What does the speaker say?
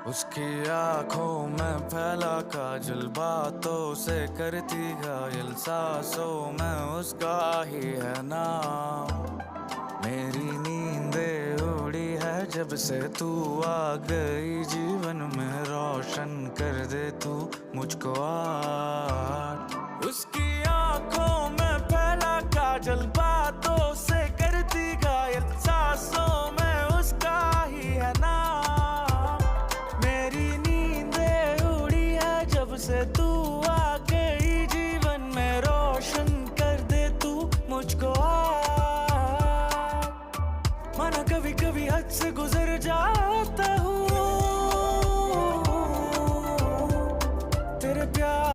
उसकी आंखों में फैला काजल, बातों से करती घायल, सांसों में उसका ही है नाम। मेरी नींदें उड़ी है जब से तू आ गई जीवन में, रोशन कर दे तू मुझको आज। उसकी आंखों में फैला काजल,